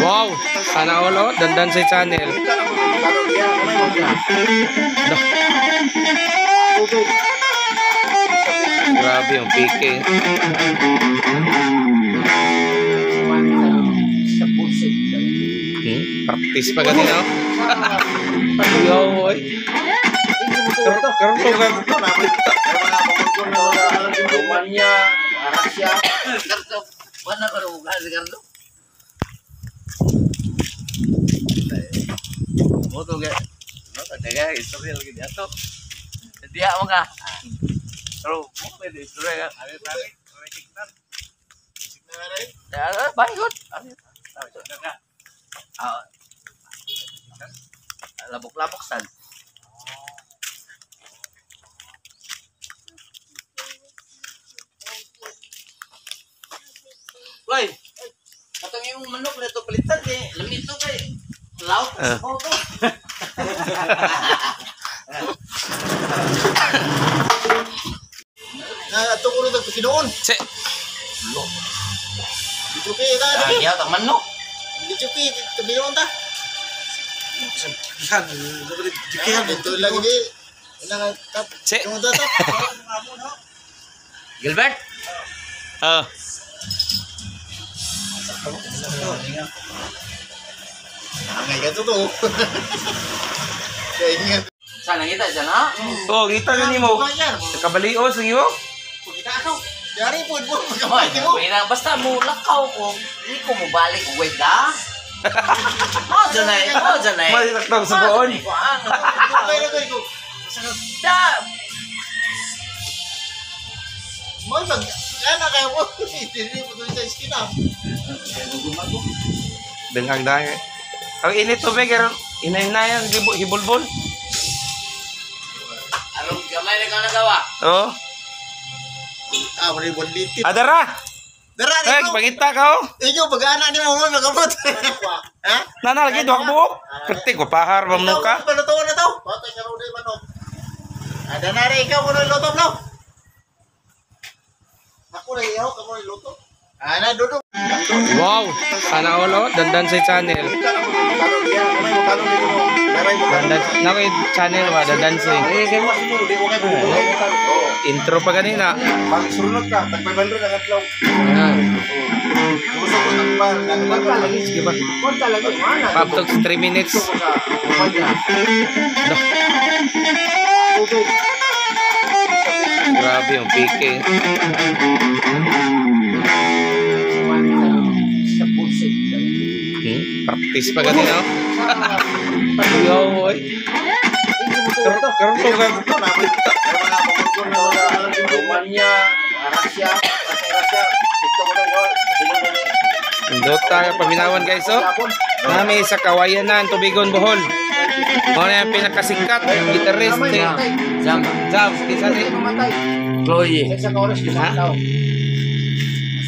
Wow, sana all oh, dandan sa channel. Grabe yung pike. Practice pa ganito. Yo, boy. Karon to kan. Rumahnya, Arasya, Karto. Mana kalau bukan Karto? Moto ke? Ada ke historial gitu atau? Dia apa enggak? Terus mau di historial kan? Ada tarik, kita. Ya, baik kok. Labok-labok san. Loy, katong yung manok na ito palitan eh. Lamit ito kay laut sa to. Ito ko rin ito kinoon. Se. Dito kayo ka. Ayaw, tang manok. Dito kayo, kinoon ta. Dito lagi di. Se. Gilbert? Oh. Angay ka to to. Sana kita dyan ha? Oh, kita gani mo. Kabalios lagi mo. Kita ako. Dari po mo magkamati mo. Basta mo lakaw ko. Hindi ko mo balik wait ha. Oh, janay. Malilak daw sa buon. Da. Mo pag ana kayo mo. Hindi mo tuloy sa iskina. Benghang dahil. Ang init tubig, inay-inayan, hibulbol. Anong gamay na ka nagawa? Oo. Muli bonlitit. Adara! Dara, Eh, pagita ka oh. Ikaw, pag-ana ni mo nagamot. Ha? Nana, lagi, duwag buhok. Perti ko, pahar, mamno ka. Palutuan na to. Patay ka rin na yung manok. Ada na rin ikaw kung niluto, no? Ako na iyaw, ka mo niluto. Ana, dudok. Wow, sana all oh, dandan sa channel. Dandan, na ko channel ba, dandan sa intro pa ganina. Pag-surunod ka, tag-500 ang atlaw. Sige ba? Paptok 3 minutes. Grabe yung pike. Practice pa ganito. Yo, boy. Karon to kan. Rumahnya, Arasya, Indot tayo paminawan guys oh. Nami sa kawayan na ang Tubigon Bohol. Mo na yung pinakasikat guitarist ni Jam. Isa ni Chloe. Ha?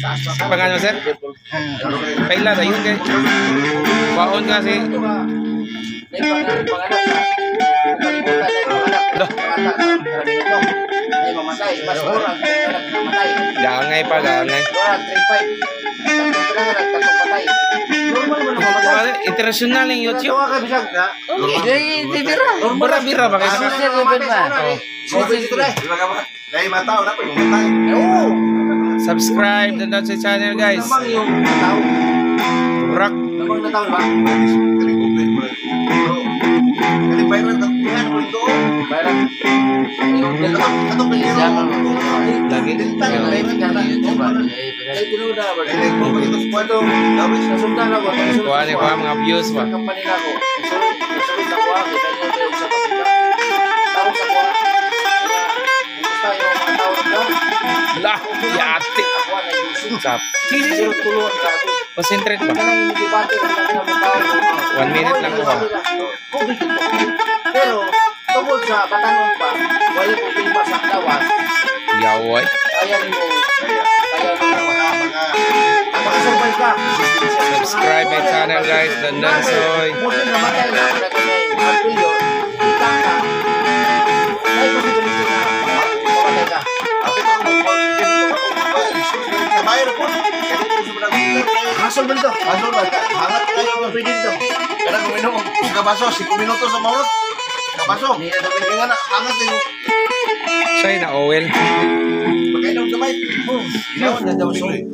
Sa pangalan mo sir? Paila na yun guys. Baon kasi. Gangay pa, gangay. International yung YouTube. Bira-bira ba kayo? Subscribe dan sa channel guys. Rock. Lagi. Kuha ni kuha mga views ba? Lah, yati. Sap. Concentrate ba? 1 minute lang ko. Pero tungkol sa Batanon pa, wala po tingin sa lawas. Yaway. Kaya mo makasabay ka. Subscribe my channel guys, Dandan Soy. Muli namatay na ako na Arpilio. Kita ka. Ay, kasi gumising na. Mamatay ka. Ako ito ko. Kabayar po. Basol ba dito? Basol ba? Hangat kayo ng pwede dito. Kaya kung minum, sa baso, 5 minuto sa maurot. Sa baso. Kaya nga na, hangat kayo. Siya na oil. Magkainom gamay. Ginawa na daw siya.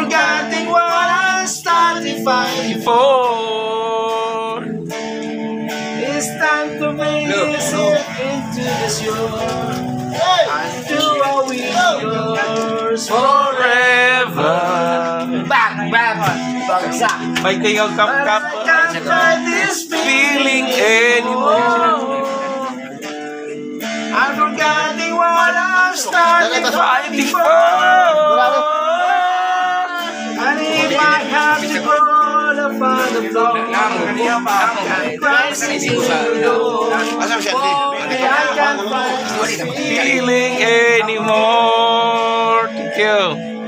Forgetting what I started fighting for. It's time to make this into the shore. And do what we yours forever. Back, bagsak. May kayo kap-kap. I can't fight this feeling anymore. I'm forgetting what I started fighting for. And if I have to go to find the floor, I can't find this feeling anymore. Thank you.